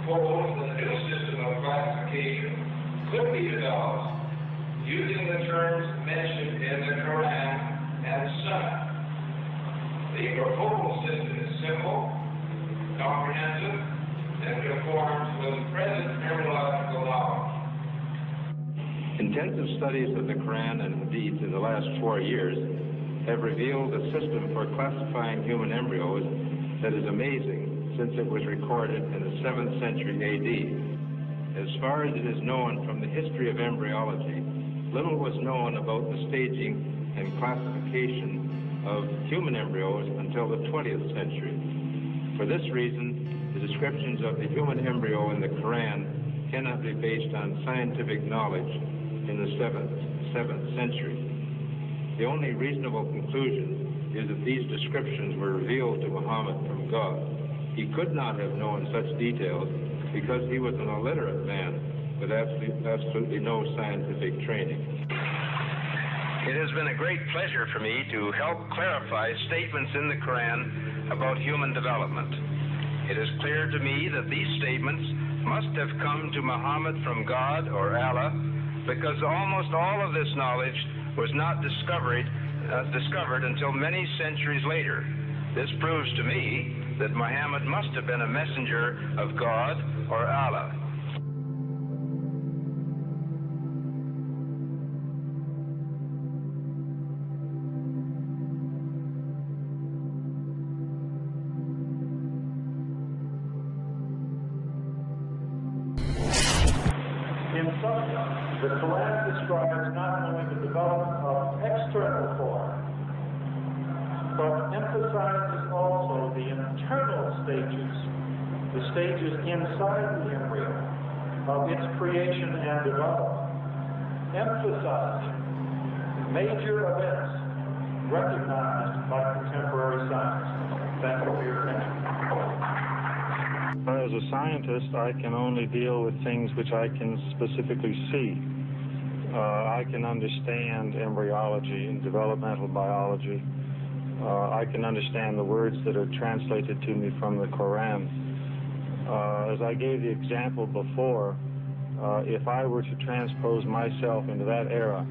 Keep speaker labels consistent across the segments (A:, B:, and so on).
A: proposed a new system of classification could be developed using the terms mentioned in the Quran and Sunnah. The proposed system is simple, comprehensive, and conforms with present neurological knowledge.
B: Intensive studies of the Quran and Hadith in the last 4 years have revealed a system for classifying human embryos that is amazing since it was recorded in the 7th century AD. As far as it is known from the history of embryology, little was known about the staging and classification of human embryos until the 20th century. For this reason, the descriptions of the human embryo in the Quran cannot be based on scientific knowledge in the 7th century. The only reasonable conclusion is that these descriptions were revealed to Muhammad from God. He could not have known such details because he was an illiterate man with absolutely no scientific training.
C: It has been a great pleasure for me to help clarify statements in the Quran about human development. It is clear to me that these statements must have come to Muhammad from God or Allah, because almost all of this knowledge was not discovered until many centuries later. This proves to me that Muhammad must have been a messenger of God or Allah.
D: In substance, the Quran describes not only the development of external form, but emphasizes also the internal stages, the stages inside the embryo of its creation and development, emphasizing major events recognized by contemporary science. Thank you for your attention.
E: As a scientist, I can only deal with things which I can specifically see. I can understand embryology and developmental biology. I can understand the words that are translated to me from the Quran. As I gave the example before, if I were to transpose myself into that era,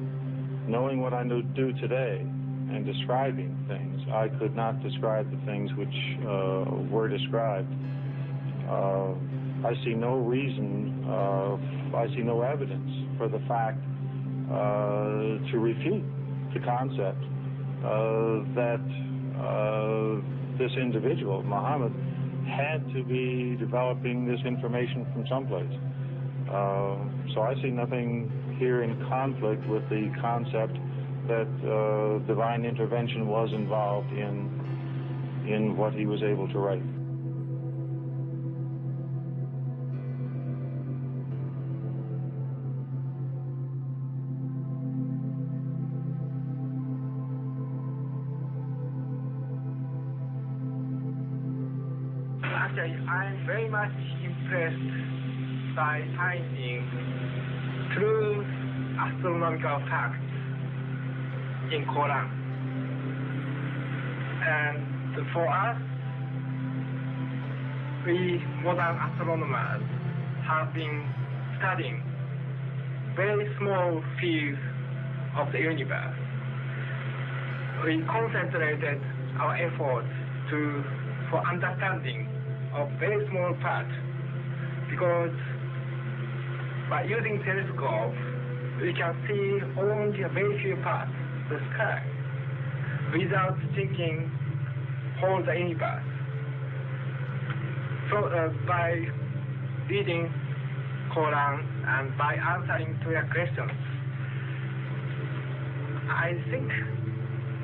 E: knowing what I do today and describing things, I could not describe the things which were described. I see no reason, I see no evidence for the fact to refute the concept that this individual, Muhammad, had to be developing this information from someplace. So I see nothing here in conflict with the concept that divine intervention was involved in what he was able to write.
F: I'm very much impressed by finding true astronomical facts in Quran. And for us, we modern astronomers have been studying very small fields of the universe. We concentrated our efforts for understanding of very small parts, because by using telescope we can see only a very few parts of the sky without thinking whole the universe. So by reading Quran and by answering to your questions, I think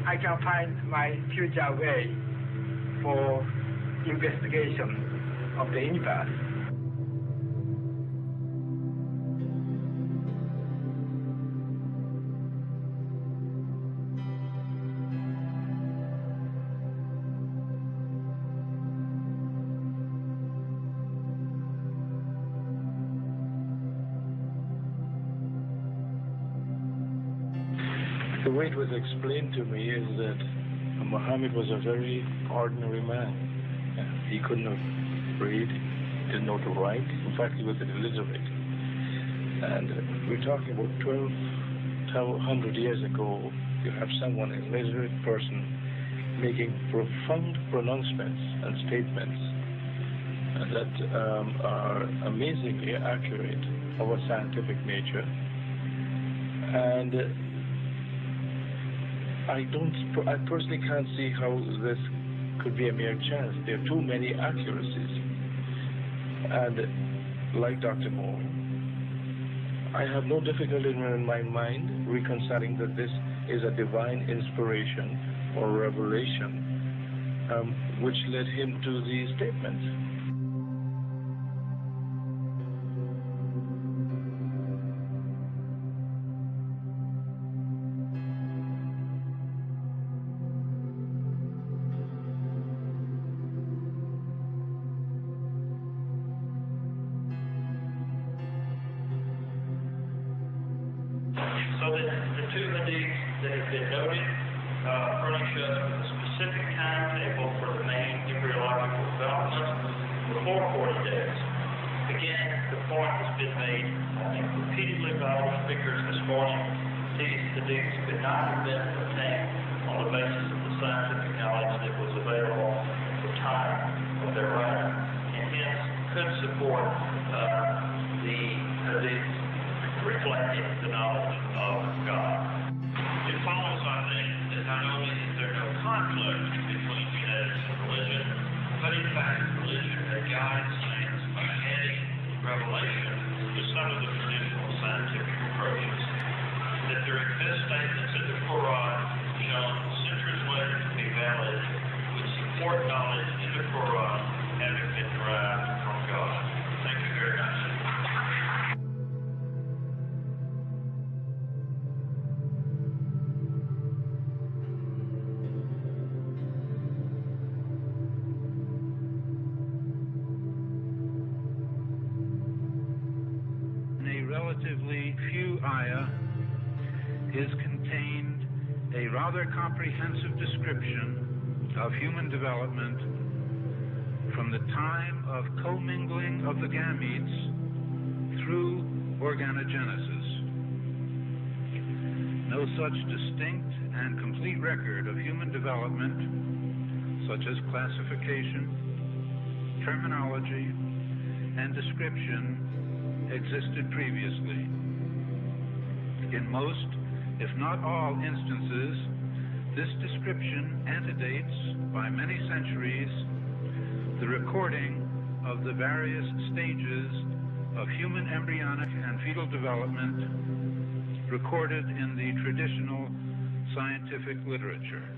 F: I can find my future way for investigation of the universe.
D: The way it was explained to me is that Muhammad was a very ordinary man. He couldn't have read,
G: didn't know to write. In fact, he was illiterate. And we're talking about 1,200 years ago. You have someone, an illiterate person, making profound pronouncements and statements that are amazingly accurate of a scientific nature. And I personally can't see how this could be a mere chance. There are too many accuracies. And like Dr. Moore, I have no difficulty in my mind reconciling that this is a divine inspiration or revelation which led him to these statements.
H: So the two hadiths that have been noted furnish us with a specific timetable for the main embryological development before 40 days. Again, the point has been made, I think, repeatedly by all speakers this morning. These hadiths could not have been obtained on the basis of the scientific knowledge that was available at the time of their writing, and hence could support the hadiths reflecting the knowledge of God. It follows, I think, that not only is there no conflict between genetics and religion, but in fact religion had guided science by adding revelation to some of the traditional scientific approaches. That there exist statements in the Quran shown centuries later to be valid, which support knowledge in the Quran having been derived from God. Thank you very much.
I: Relatively few ayah is contained a rather comprehensive description of human development from the time of commingling of the gametes through organogenesis. No such distinct and complete record of human development, such as classification, terminology, and description, existed previously. In most, if not all instances, this description antedates by many centuries the recording of the various stages of human embryonic and fetal development recorded in the traditional scientific literature.